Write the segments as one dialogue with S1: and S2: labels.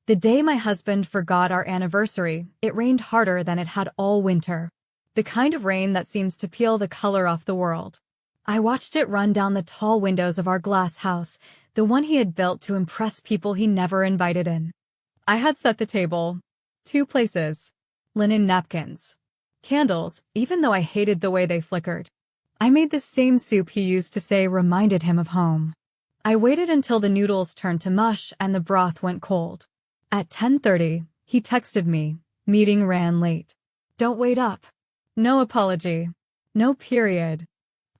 S1: The day my husband forgot our anniversary, it rained harder than it had all winter. The kind of rain that seems to peel the color off the world. I watched it run down the tall windows of our glass house, the one he had built to impress people he never invited in. I had set the table. 2 places. Linen napkins. Candles, even though I hated the way they flickered. I made the same soup he used to say reminded him of home. I waited until the noodles turned to mush and the broth went cold. At 10:30, he texted me, "Meeting ran late. Don't wait up." No apology. No period.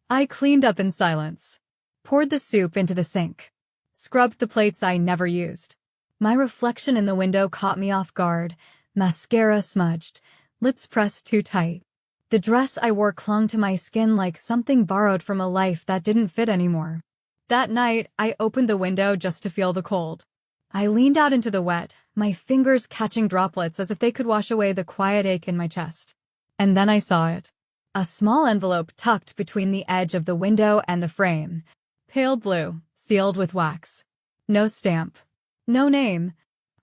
S1: I cleaned up in silence. Poured the soup into the sink. Scrubbed the plates I never used. My reflection in the window caught me off guard, mascara smudged, lips pressed too tight. The dress I wore clung to my skin like something borrowed from a life that didn't fit anymore. That night, I opened the window just to feel the cold. I leaned out into the wet, my fingers catching droplets as if they could wash away the quiet ache in my chest. And then I saw it. A small envelope tucked between the edge of the window and the frame. Pale blue, sealed with wax. No stamp. No name.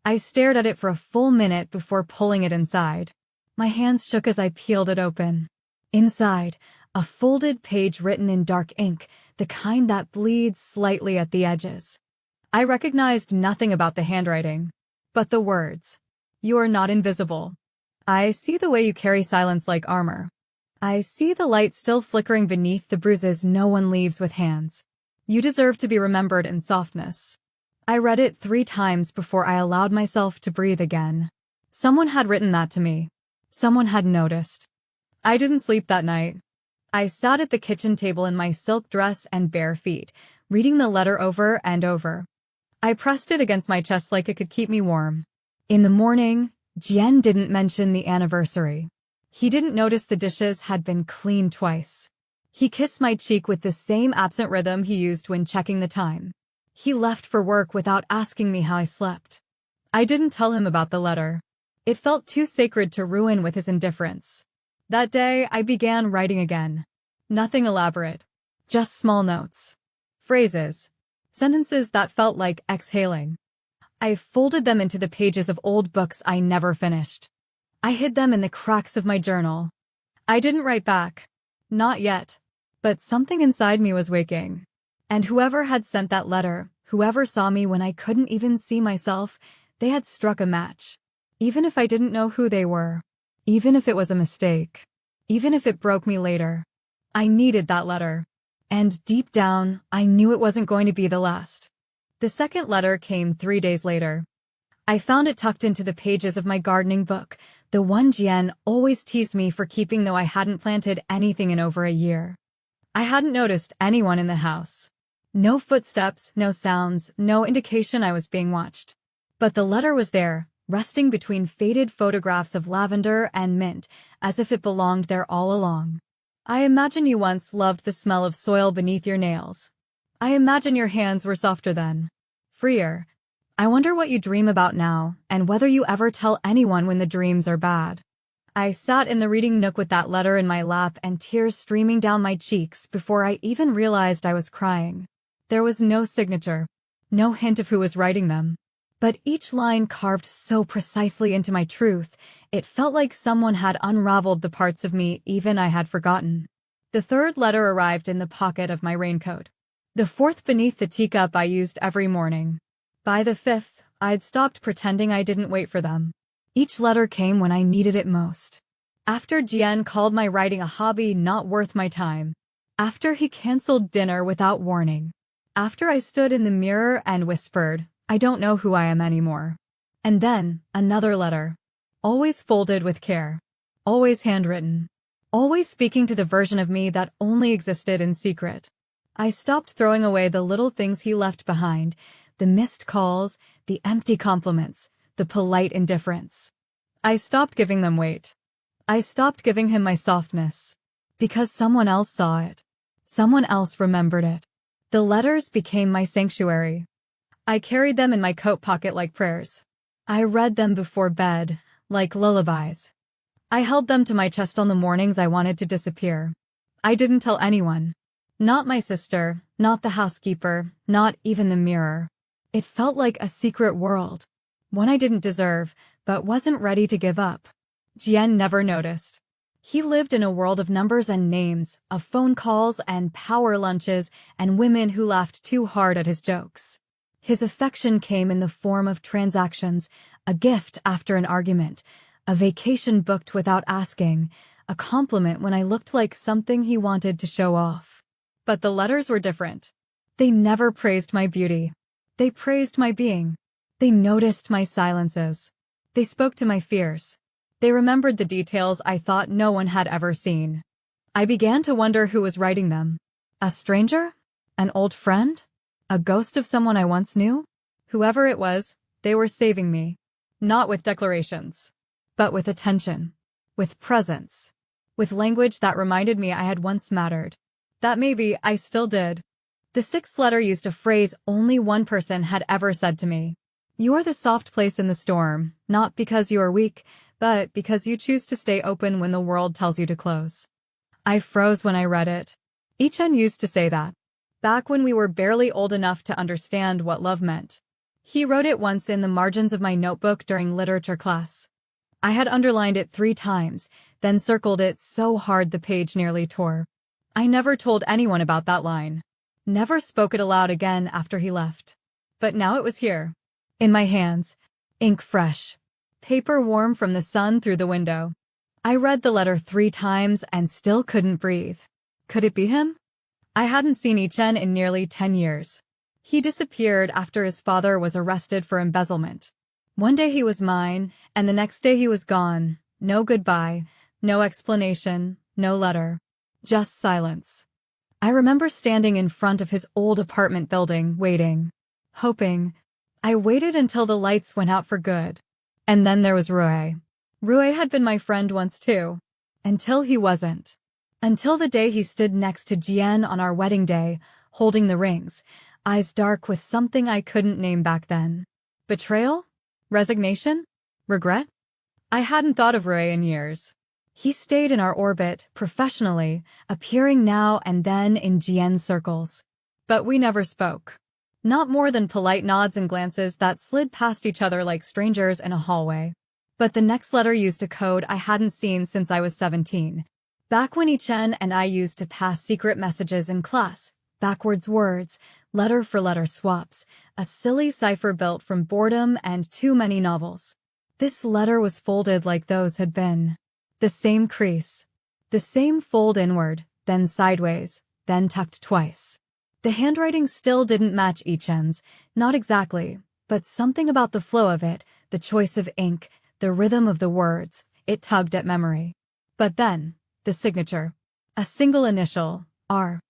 S1: I stared at it for a full minute before pulling it inside. My hands shook as I peeled it open. Inside, a folded page written in dark ink, the kind that bleeds slightly at the edges. I recognized nothing about the handwriting, but the words. "You are not invisible. I see the way you carry silence like armor. I see the light still flickering beneath the bruises no one leaves with hands. You deserve to be remembered in softness." I read it 3 times before I allowed myself to breathe again. Someone had written that to me. Someone had noticed. I didn't sleep that night. I sat at the kitchen table in my silk dress and bare feet, reading the letter over and over. I pressed it against my chest like it could keep me warm. In the morning, Jian didn't mention the anniversary. He didn't notice the dishes had been cleaned twice. He kissed my cheek with the same absent rhythm he used when checking the time. He left for work without asking me how I slept. I didn't tell him about the letter. It felt too sacred to ruin with his indifference. That day, I began writing again. Nothing elaborate. Just small notes. Phrases. Sentences that felt like exhaling. I folded them into the pages of old books I never finished. I hid them in the cracks of my journal. I didn't write back. Not yet. But something inside me was waking. And whoever had sent that letter, whoever saw me when I couldn't even see myself, they had struck a match. Even if I didn't know who they were. Even if it was a mistake. Even if it broke me later. I needed that letter. And deep down, I knew it wasn't going to be the last. The second letter came 3 days later. I found it tucked into the pages of my gardening book, the one Jian always teased me for keeping though I hadn't planted anything in over a year. I hadn't noticed anyone in the house. No footsteps, no sounds, no indication I was being watched. But the letter was there, resting between faded photographs of lavender and mint, as if it belonged there all along. I imagine you once loved the smell of soil beneath your nails. I imagine your hands were softer then. Freer. I wonder what you dream about now, and whether you ever tell anyone when the dreams are bad. I sat in the reading nook with that letter in my lap and tears streaming down my cheeks before I even realized I was crying. There was no signature. No hint of who was writing them. But each line carved so precisely into my truth, it felt like someone had unraveled the parts of me even I had forgotten. The third letter arrived in the pocket of my raincoat. The fourth beneath the teacup I used every morning. By the fifth, I'd stopped pretending I didn't wait for them. Each letter came when I needed it most. After Jian called my writing a hobby not worth my time. After he canceled dinner without warning. After I stood in the mirror and whispered, "I don't know who I am anymore." And then, another letter. Always folded with care. Always handwritten. Always speaking to the version of me that only existed in secret. I stopped throwing away the little things he left behind, the missed calls, the empty compliments, the polite indifference. I stopped giving them weight. I stopped giving him my softness. Because someone else saw it. Someone else remembered it. The letters became my sanctuary. I carried them in my coat pocket like prayers. I read them before bed, like lullabies. I held them to my chest on the mornings I wanted to disappear. I didn't tell anyone. Not my sister, not the housekeeper, not even the mirror. It felt like a secret world. One I didn't deserve, but wasn't ready to give up. Jian never noticed. He lived in a world of numbers and names, of phone calls and power lunches and women who laughed too hard at his jokes. His affection came in the form of transactions, a gift after an argument, a vacation booked without asking, a compliment when I looked like something he wanted to show off. But the letters were different. They never praised my beauty. They praised my being. They noticed my silences. They spoke to my fears. They remembered the details I thought no one had ever seen. I began to wonder who was writing them. A stranger? An old friend? A ghost of someone I once knew? Whoever it was, they were saving me. Not with declarations, but with attention, with presence, with language that reminded me I had once mattered. That maybe I still did. The sixth letter used a phrase only one person had ever said to me. You are the soft place in the storm, not because you are weak, but because you choose to stay open when the world tells you to close. I froze when I read it. Ichen used to say that, back when we were barely old enough to understand what love meant. He wrote it once in the margins of my notebook during literature class. I had underlined it 3 times, then circled it so hard the page nearly tore. I never told anyone about that line. Never spoke it aloud again after he left. But now it was here. In my hands, ink fresh, paper warm from the sun through the window. I read the letter 3 times and still couldn't breathe. Could it be him? I hadn't seen Ichen in nearly 10 years. He disappeared after his father was arrested for embezzlement. One day he was mine, and the next day he was gone. No goodbye, no explanation, no letter. Just silence. I remember standing in front of his old apartment building, waiting, hoping. I waited until the lights went out for good. And then there was Rui. Rui had been my friend once too. Until he wasn't. Until the day he stood next to Jian on our wedding day, holding the rings, eyes dark with something I couldn't name back then. Betrayal? Resignation? Regret? I hadn't thought of Rui in years. He stayed in our orbit, professionally, appearing now and then in Jian's circles. But we never spoke. Not more than polite nods and glances that slid past each other like strangers in a hallway. But the next letter used a code I hadn't seen since I was 17. Back when Ichen and I used to pass secret messages in class, backwards words, letter-for-letter swaps, a silly cipher built from boredom and too many novels. This letter was folded like those had been. The same crease. The same fold inward, then sideways, then tucked twice. The handwriting still didn't match Ichen's, not exactly, but something about the flow of it, the choice of ink, the rhythm of the words, it tugged at memory. But then, the signature. A single initial, R.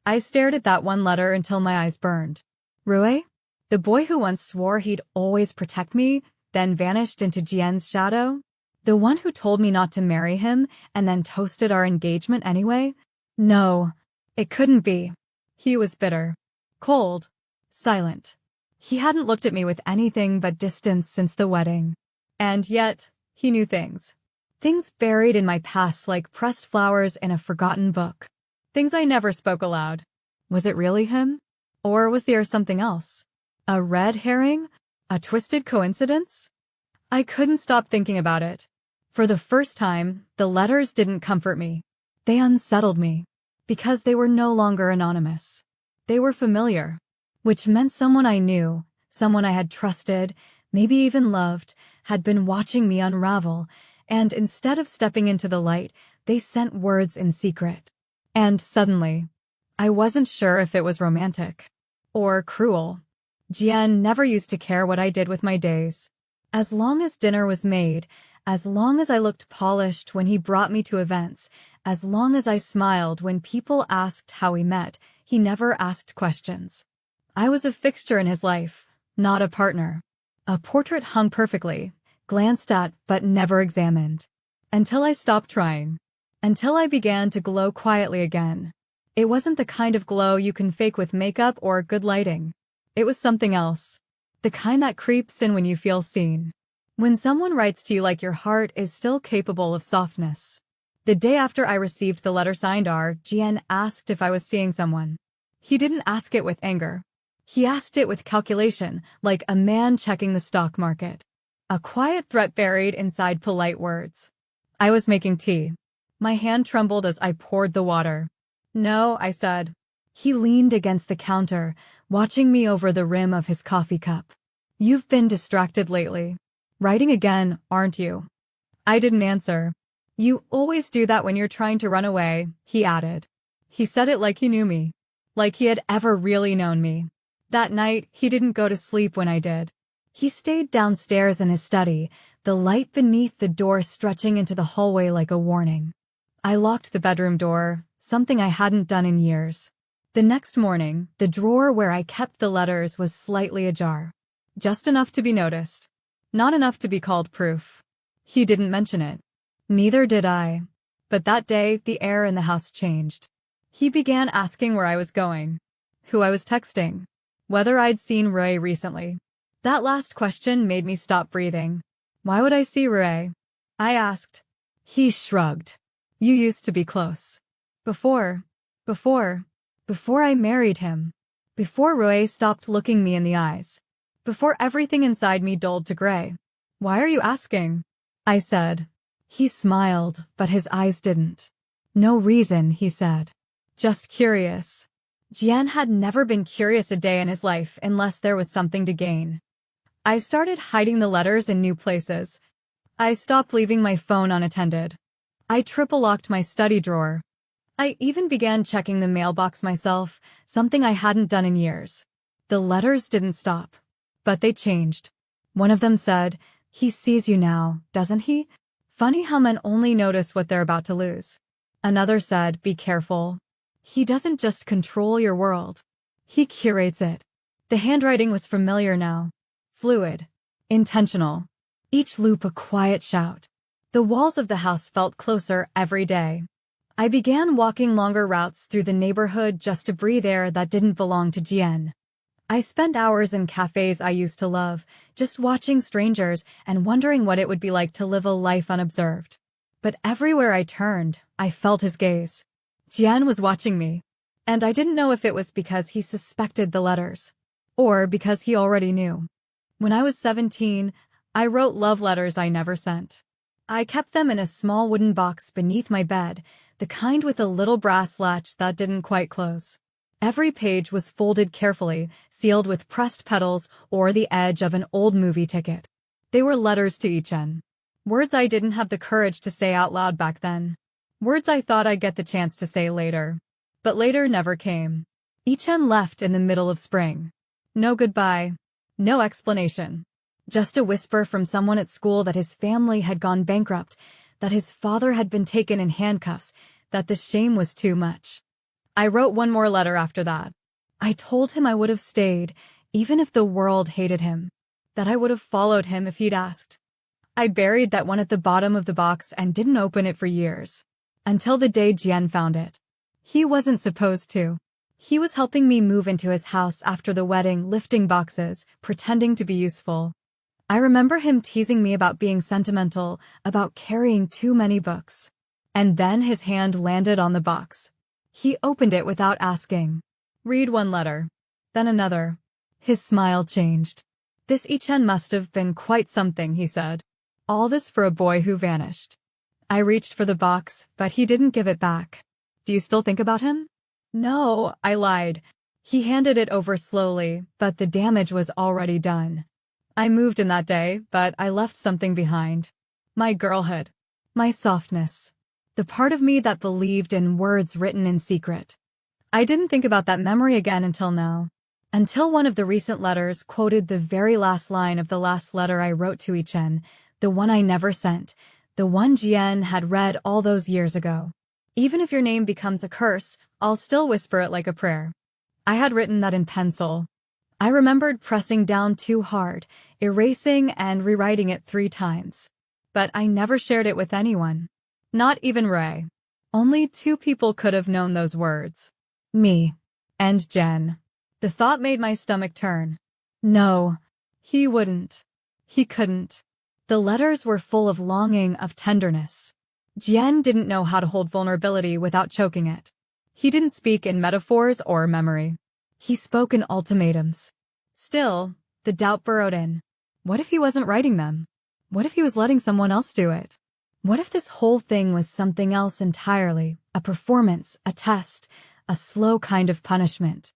S1: I stared at that one letter until my eyes burned. Rui? The boy who once swore he'd always protect me, then vanished into Jian's shadow? The one who told me not to marry him and then toasted our engagement anyway? No, it couldn't be. He was bitter, cold, silent. He hadn't looked at me with anything but distance since the wedding. And yet, he knew things. Things buried in my past like pressed flowers in a forgotten book. Things I never spoke aloud. Was it really him? Or was there something else? A red herring? A twisted coincidence? I couldn't stop thinking about it. For the first time, the letters didn't comfort me. They unsettled me. Because they were no longer anonymous. They were familiar. Which meant someone I knew, someone I had trusted, maybe even loved, had been watching me unravel, and instead of stepping into the light, they sent words in secret. And suddenly, I wasn't sure if it was romantic. Or cruel. Jian never used to care what I did with my days. As long as dinner was made, as long as I looked polished when he brought me to events, as long as I smiled when people asked how we met, he never asked questions. I was a fixture in his life, not a partner. A portrait hung perfectly, glanced at but never examined. Until I stopped trying. Until I began to glow quietly again. It wasn't the kind of glow you can fake with makeup or good lighting. It was something else. The kind that creeps in when you feel seen. When someone writes to you like your heart is still capable of softness. The day after I received the letter signed R, Jian asked if I was seeing someone. He didn't ask it with anger. He asked it with calculation, like a man checking the stock market. A quiet threat buried inside polite words. I was making tea. My hand trembled as I poured the water. No, I said. He leaned against the counter, watching me over the rim of his coffee cup. You've been distracted lately. Writing again, aren't you? I didn't answer. You always do that when you're trying to run away, he added. He said it like he knew me. Like he had ever really known me. That night, he didn't go to sleep when I did. He stayed downstairs in his study, the light beneath the door stretching into the hallway like a warning. I locked the bedroom door, something I hadn't done in years. The next morning, the drawer where I kept the letters was slightly ajar. Just enough to be noticed. Not enough to be called proof. He didn't mention it. Neither did I. But that day, the air in the house changed. He began asking where I was going, who I was texting, whether I'd seen Ray recently. That last question made me stop breathing. Why would I see Ray? I asked. He shrugged. You used to be close. Before I married him. Before Ray stopped looking me in the eyes. Before everything inside me dulled to gray. Why are you asking? I said. He smiled, but his eyes didn't. No reason, he said. Just curious. Jian had never been curious a day in his life unless there was something to gain. I started hiding the letters in new places. I stopped leaving my phone unattended. I triple-locked my study drawer. I even began checking the mailbox myself, something I hadn't done in years. The letters didn't stop. But they changed. One of them said, he sees you now, doesn't he? Funny how men only notice what they're about to lose. Another said, be careful. He doesn't just control your world. He curates it. The handwriting was familiar now. Fluid. Intentional. Each loop a quiet shout. The walls of the house felt closer every day. I began walking longer routes through the neighborhood just to breathe air that didn't belong to Jian. I spent hours in cafes I used to love, just watching strangers and wondering what it would be like to live a life unobserved. But everywhere I turned, I felt his gaze. Jian was watching me. And I didn't know if it was because he suspected the letters, or because he already knew. When I was 17, I wrote love letters I never sent. I kept them in a small wooden box beneath my bed, the kind with a little brass latch that didn't quite close. Every page was folded carefully, sealed with pressed petals or the edge of an old movie ticket. They were letters to Yichen. Words I didn't have the courage to say out loud back then. Words I thought I'd get the chance to say later. But later never came. Yichen left in the middle of spring. No goodbye. No explanation. Just a whisper from someone at school that his family had gone bankrupt, that his father had been taken in handcuffs, that the shame was too much. I wrote one more letter after that. I told him I would have stayed, even if the world hated him. That I would have followed him if he'd asked. I buried that one at the bottom of the box and didn't open it for years. Until the day Jian found it. He wasn't supposed to. He was helping me move into his house after the wedding, lifting boxes, pretending to be useful. I remember him teasing me about being sentimental, about carrying too many books. And then his hand landed on the box. He opened it without asking. Read one letter. Then another. His smile changed. This Yichen must have been quite something, he said. All this for a boy who vanished. I reached for the box, but he didn't give it back. Do you still think about him? No, I lied. He handed it over slowly, but the damage was already done. I moved in that day, but I left something behind. My girlhood. My softness. The part of me that believed in words written in secret. I didn't think about that memory again until now. Until one of the recent letters quoted the very last line of the last letter I wrote to Yichen, the one I never sent, the one Jian had read all those years ago. Even if your name becomes a curse, I'll still whisper it like a prayer. I had written that in pencil. I remembered pressing down too hard, erasing and rewriting it 3 times. But I never shared it with anyone. Not even Ray. Only 2 people could have known those words. Me. And Jen. The thought made my stomach turn. No. He wouldn't. He couldn't. The letters were full of longing, of tenderness. Jian didn't know how to hold vulnerability without choking it. He didn't speak in metaphors or memory. He spoke in ultimatums. Still, the doubt burrowed in. What if he wasn't writing them? What if he was letting someone else do it? What if this whole thing was something else entirely, a performance, a test, a slow kind of punishment?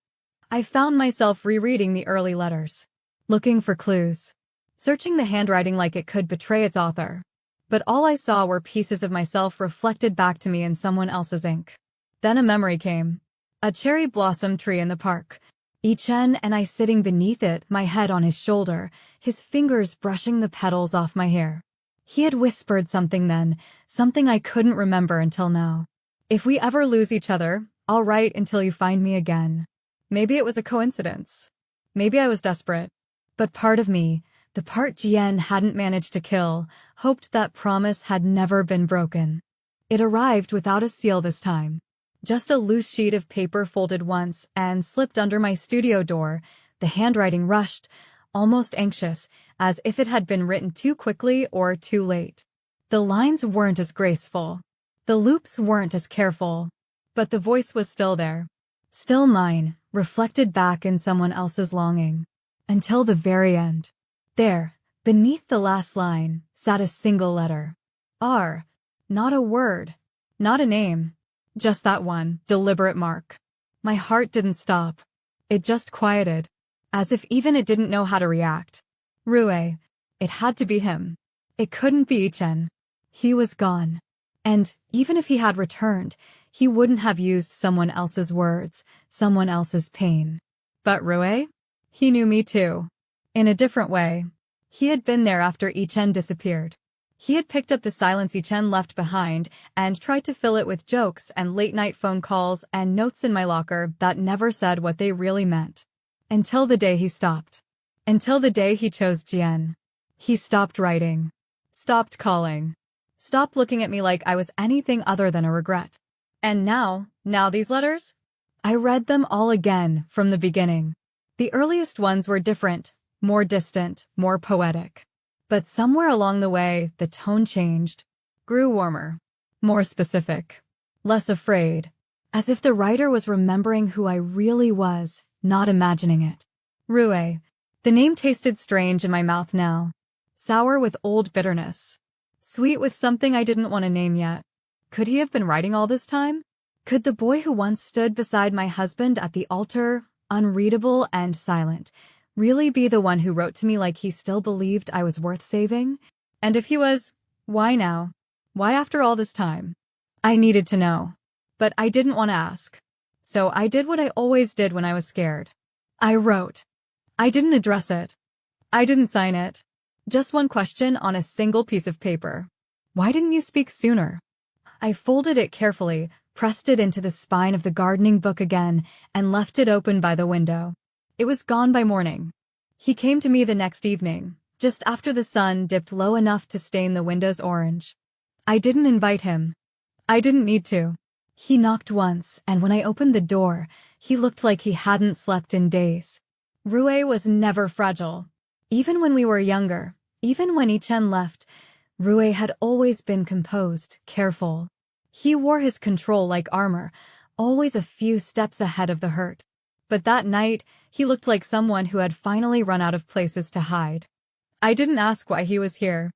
S1: I found myself rereading the early letters, looking for clues, searching the handwriting like it could betray its author. But all I saw were pieces of myself reflected back to me in someone else's ink. Then a memory came. A cherry blossom tree in the park. Ichen and I sitting beneath it, my head on his shoulder, his fingers brushing the petals off my hair. He had whispered something then, something I couldn't remember until now. If we ever lose each other, I'll write until you find me again. Maybe it was a coincidence. Maybe I was desperate. But part of me, the part Jian hadn't managed to kill, hoped that promise had never been broken. It arrived without a seal this time. Just a loose sheet of paper folded once and slipped under my studio door. The handwriting rushed, almost anxious, as if it had been written too quickly or too late. The lines weren't as graceful. The loops weren't as careful. But the voice was still there. Still mine, reflected back in someone else's longing. Until the very end. There, beneath the last line, sat a single letter. R. Not a word. Not a name. Just that one, deliberate mark. My heart didn't stop. It just quieted. As if even it didn't know how to react. Rue. It had to be him. It couldn't be Ichen. He was gone. And, even if he had returned, he wouldn't have used someone else's words, someone else's pain. But Rue? He knew me too. In a different way. He had been there after Ichen disappeared. He had picked up the silence Ichen left behind and tried to fill it with jokes and late-night phone calls and notes in my locker that never said what they really meant. Until the day he stopped. Until the day he chose Jian. He stopped writing. Stopped calling. Stopped looking at me like I was anything other than a regret. And now these letters? I read them all again from the beginning. The earliest ones were different, more distant, more poetic. But somewhere along the way, the tone changed, grew warmer, more specific, less afraid, as if the writer was remembering who I really was, not imagining it. Rue. The name tasted strange in my mouth now, sour with old bitterness, sweet with something I didn't want to name yet. Could he have been writing all this time? Could the boy who once stood beside my husband at the altar, unreadable and silent, really be the one who wrote to me like he still believed I was worth saving? And if he was, why now? Why after all this time? I needed to know. But I didn't want to ask. So I did what I always did when I was scared. I wrote. I didn't address it. I didn't sign it. Just one question on a single piece of paper. Why didn't you speak sooner? I folded it carefully, pressed it into the spine of the gardening book again, and left it open by the window. It was gone by morning. He came to me the next evening, just after the sun dipped low enough to stain the windows orange. I didn't invite him. I didn't need to. He knocked once, and when I opened the door, he looked like he hadn't slept in days. Rue was never fragile. Even when we were younger, even when Ichen left, Rue had always been composed, careful. He wore his control like armor, always a few steps ahead of the hurt. But that night, he looked like someone who had finally run out of places to hide. I didn't ask why he was here.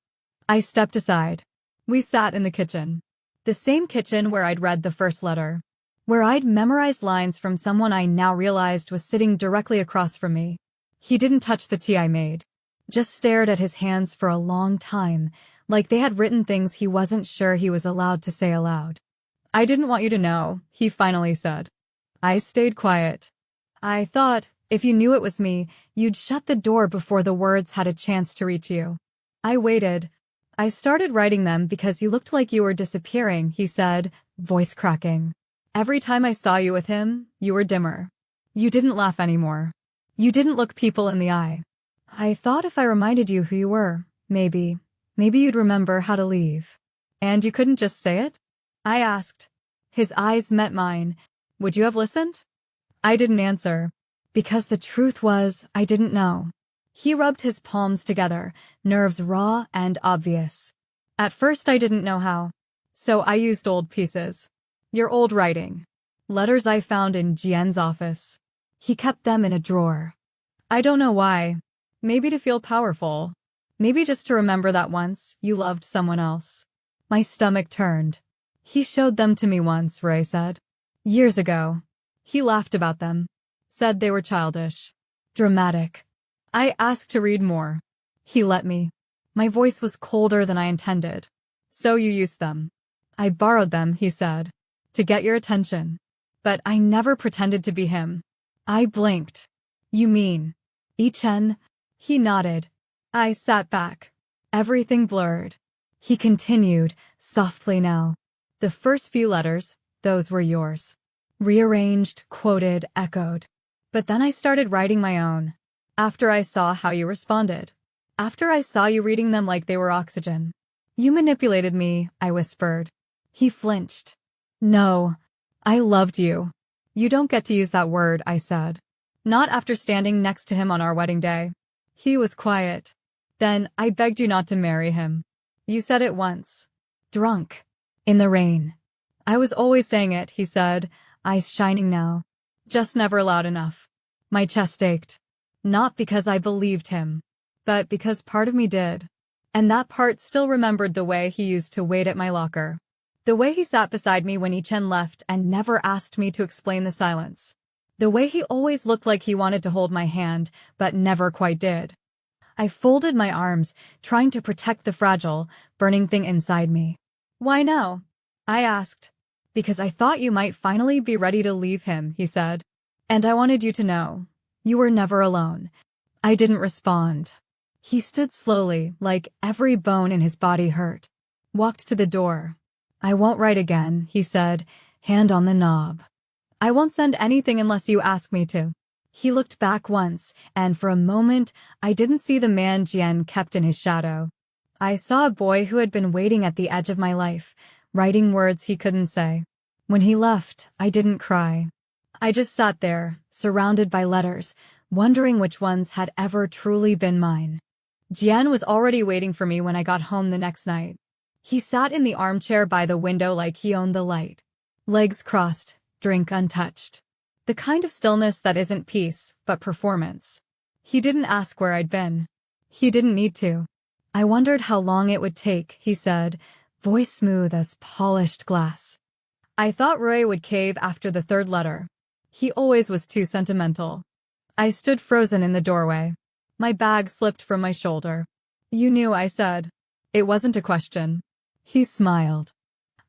S1: I stepped aside. We sat in the kitchen. The same kitchen where I'd read the first letter. Where I'd memorized lines from someone I now realized was sitting directly across from me. He didn't touch the tea I made. Just stared at his hands for a long time, like they had written things he wasn't sure he was allowed to say aloud. I didn't want you to know, he finally said. I stayed quiet. I thought, if you knew it was me, you'd shut the door before the words had a chance to reach you. I waited. I started writing them because you looked like you were disappearing, he said, voice cracking. Every time I saw you with him, you were dimmer. You didn't laugh anymore. You didn't look people in the eye. I thought if I reminded you who you were, maybe you'd remember how to leave. And you couldn't just say it? I asked. His eyes met mine. Would you have listened? I didn't answer. Because the truth was, I didn't know. He rubbed his palms together, nerves raw and obvious. At first I didn't know how. So I used old pieces. Your old writing. Letters I found in Jian's office. He kept them in a drawer. I don't know why. Maybe to feel powerful. Maybe just to remember that once you loved someone else. My stomach turned. He showed them to me once, Ray said. Years ago. He laughed about them. Said they were childish. Dramatic. I asked to read more. He let me. My voice was colder than I intended. So you used them. I borrowed them, he said. To get your attention. But I never pretended to be him. I blinked. You mean? Ichen? He nodded. I sat back. Everything blurred. He continued, softly now. The first few letters, those were yours. Rearranged, quoted, echoed. But then I started writing my own. After I saw how you responded. After I saw you reading them like they were oxygen. You manipulated me, I whispered. He flinched. No. I loved you. You don't get to use that word, I said. Not after standing next to him on our wedding day. He was quiet. Then I begged you not to marry him. You said it once. Drunk. In the rain. I was always saying it, he said, eyes shining now. Just never loud enough. My chest ached. Not because I believed him, but because part of me did. And that part still remembered the way he used to wait at my locker. The way he sat beside me when Ichen left and never asked me to explain the silence. The way he always looked like he wanted to hold my hand, but never quite did. I folded my arms, trying to protect the fragile, burning thing inside me. Why now? I asked. Because I thought you might finally be ready to leave him, he said. And I wanted you to know. You were never alone. I didn't respond. He stood slowly, like every bone in his body hurt. Walked to the door. I won't write again, he said, hand on the knob. I won't send anything unless you ask me to. He looked back once, and for a moment, I didn't see the man Jian kept in his shadow. I saw a boy who had been waiting at the edge of my life, writing words he couldn't say. When he left, I didn't cry. I just sat there, surrounded by letters, wondering which ones had ever truly been mine. Jian was already waiting for me when I got home the next night. He sat in the armchair by the window like he owned the light. Legs crossed, drink untouched. The kind of stillness that isn't peace, but performance. He didn't ask where I'd been. He didn't need to. I wondered how long it would take, he said, voice smooth as polished glass. I thought Roy would cave after the third letter. He always was too sentimental. I stood frozen in the doorway. My bag slipped from my shoulder. You knew, I said. It wasn't a question. He smiled.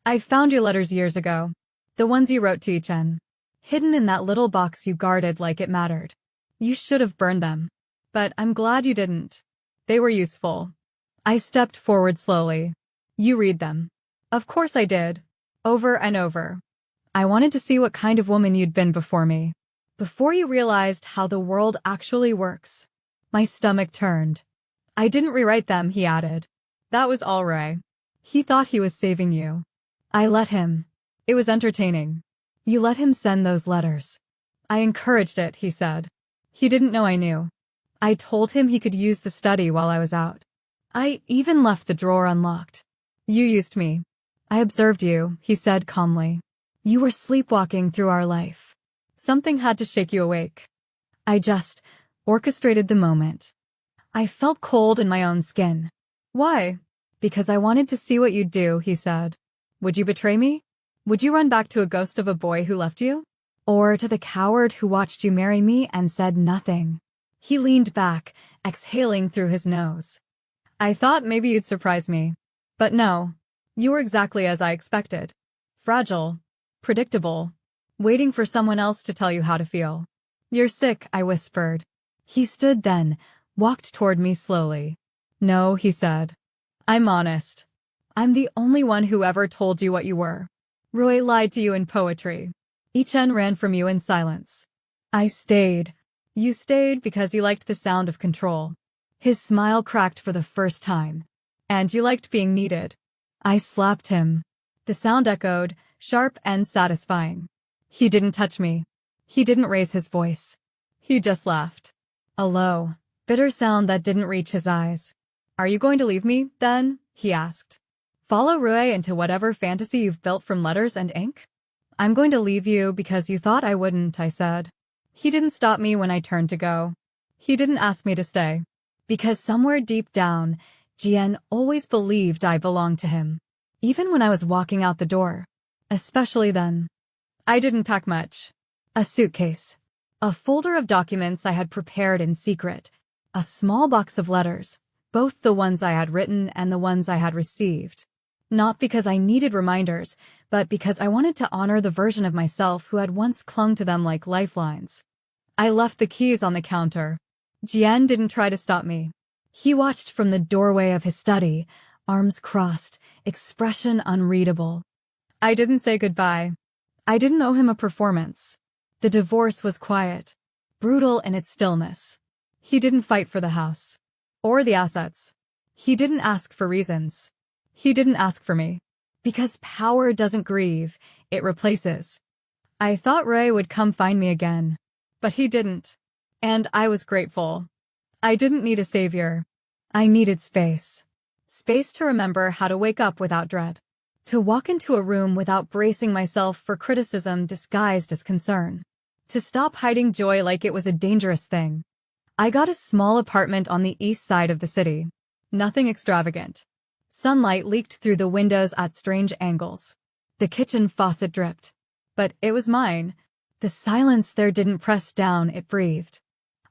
S1: I found your letters years ago. The ones you wrote to Ichen. Hidden in that little box you guarded like it mattered. You should have burned them. But I'm glad you didn't. They were useful. I stepped forward slowly. You read them. Of course I did. Over and over. I wanted to see what kind of woman you'd been before me. Before you realized how the world actually works. My stomach turned. I didn't rewrite them, he added. That was all Ray. He thought he was saving you. I let him. It was entertaining. You let him send those letters. I encouraged it, he said. He didn't know I knew. I told him he could use the study while I was out. I even left the drawer unlocked. You used me. I observed you, he said calmly. You were sleepwalking through our life. Something had to shake you awake. I just orchestrated the moment. I felt cold in my own skin. Why? Because I wanted to see what you'd do, he said. Would you betray me? Would you run back to a ghost of a boy who left you? Or to the coward who watched you marry me and said nothing? He leaned back, exhaling through his nose. I thought maybe you'd surprise me. But no. You were exactly as I expected. Fragile. Predictable. Waiting for someone else to tell you how to feel. You're sick, I whispered. He stood then, walked toward me slowly. No, he said. I'm honest. I'm the only one who ever told you what you were. Roy lied to you in poetry. Ichen ran from you in silence. I stayed. You stayed because you liked the sound of control. His smile cracked for the first time. And you liked being needed. I slapped him. The sound echoed, sharp and satisfying. He didn't touch me. He didn't raise his voice. He just laughed. A low, bitter sound that didn't reach his eyes. Are you going to leave me, then? He asked. Follow Roy into whatever fantasy you've built from letters and ink? I'm going to leave you because you thought I wouldn't, I said. He didn't stop me when I turned to go. He didn't ask me to stay. Because somewhere deep down, Jian always believed I belonged to him. Even when I was walking out the door. Especially then. I didn't pack much. A suitcase. A folder of documents I had prepared in secret. A small box of letters, both the ones I had written and the ones I had received. Not because I needed reminders, but because I wanted to honor the version of myself who had once clung to them like lifelines. I left the keys on the counter. Jian didn't try to stop me. He watched from the doorway of his study, arms crossed, expression unreadable. I didn't say goodbye. I didn't owe him a performance. The divorce was quiet, brutal in its stillness. He didn't fight for the house. Or the assets. He didn't ask for reasons. He didn't ask for me. Because power doesn't grieve, it replaces. I thought Ray would come find me again. But he didn't. And I was grateful. I didn't need a savior. I needed space. Space to remember how to wake up without dread. To walk into a room without bracing myself for criticism disguised as concern. To stop hiding joy like it was a dangerous thing. I got a small apartment on the east side of the city. Nothing extravagant. Sunlight leaked through the windows at strange angles. The kitchen faucet dripped. But it was mine. The silence there didn't press down, it breathed.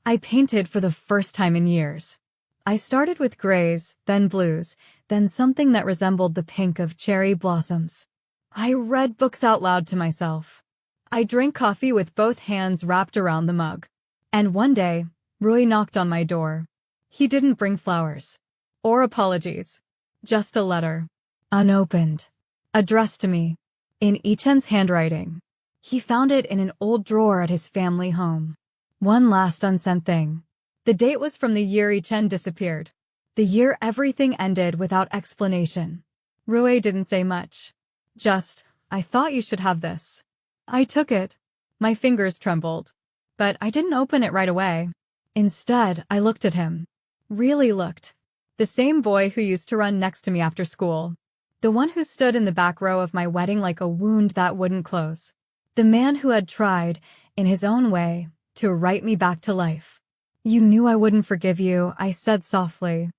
S1: I painted for the first time in years. I started with grays, then blues, then something that resembled the pink of cherry blossoms. I read books out loud to myself. I drank coffee with both hands wrapped around the mug. And one day, Rui knocked on my door. He didn't bring flowers. Or apologies. Just a letter. Unopened. Addressed to me. In Ichen's handwriting. He found it in an old drawer at his family home. One last unsent thing. The date was from the year Ichen disappeared. The year everything ended without explanation. Rui didn't say much. Just, I thought you should have this. I took it. My fingers trembled. But I didn't open it right away. Instead, I looked at him. Really looked. The same boy who used to run next to me after school. The one who stood in the back row of my wedding like a wound that wouldn't close. The man who had tried, in his own way, to write me back to life. You knew I wouldn't forgive you, I said softly.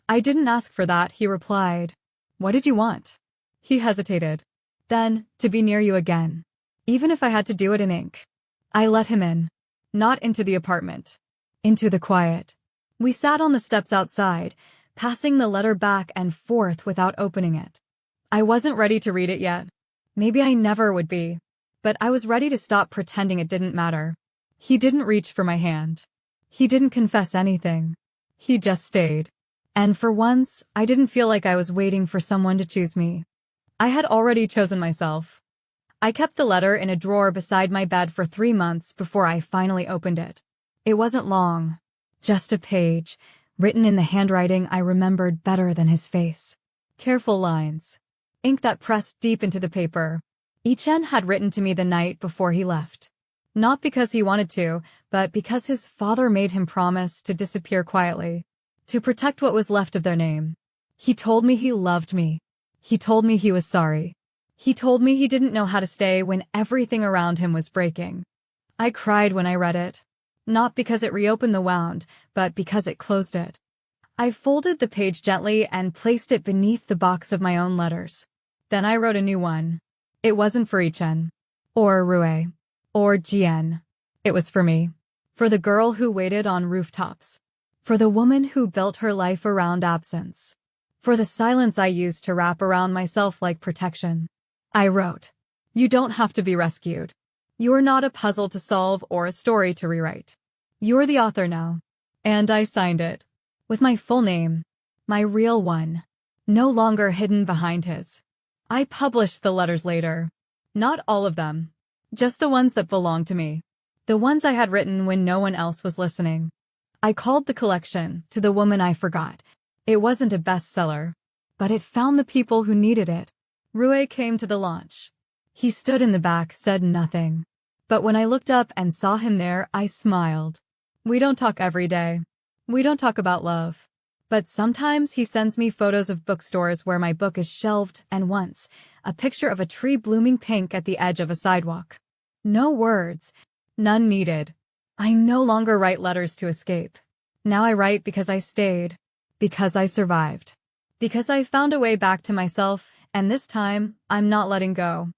S1: I didn't ask for that, he replied. What did you want? He hesitated. Then, to be near you again. Even if I had to do it in ink. I let him in. Not into the apartment. Into the quiet. We sat on the steps outside, passing the letter back and forth without opening it. I wasn't ready to read it yet. Maybe I never would be. But I was ready to stop pretending it didn't matter. He didn't reach for my hand. He didn't confess anything. He just stayed. And for once, I didn't feel like I was waiting for someone to choose me. I had already chosen myself. I kept the letter in a drawer beside my bed for 3 months before I finally opened it. It wasn't long. Just a page, written in the handwriting I remembered better than his face. Careful lines. Ink that pressed deep into the paper. Ichen had written to me the night before he left. Not because he wanted to, but because his father made him promise to disappear quietly. To protect what was left of their name. He told me he loved me. He told me he was sorry. He told me he didn't know how to stay when everything around him was breaking. I cried when I read it. Not because it reopened the wound, but because it closed it. I folded the page gently and placed it beneath the box of my own letters. Then I wrote a new one. It wasn't for Ichen. Or Rui. Or Jian. It was for me. For the girl who waited on rooftops. For the woman who built her life around absence. For the silence I used to wrap around myself like protection. I wrote, you don't have to be rescued. You're not a puzzle to solve or a story to rewrite. You're the author now. And I signed it. With my full name. My real one. No longer hidden behind his. I published the letters later. Not all of them. Just the ones that belonged to me. The ones I had written when no one else was listening. I called the collection To the Woman I Forgot. It wasn't a bestseller. But it found the people who needed it. Rui came to the launch. He stood in the back, said nothing. But when I looked up and saw him there, I smiled. We don't talk every day. We don't talk about love. But sometimes he sends me photos of bookstores where my book is shelved, and once, a picture of a tree blooming pink at the edge of a sidewalk. No words. None needed. I no longer write letters to escape. Now I write because I stayed, because I survived, because I found a way back to myself, and this time, I'm not letting go.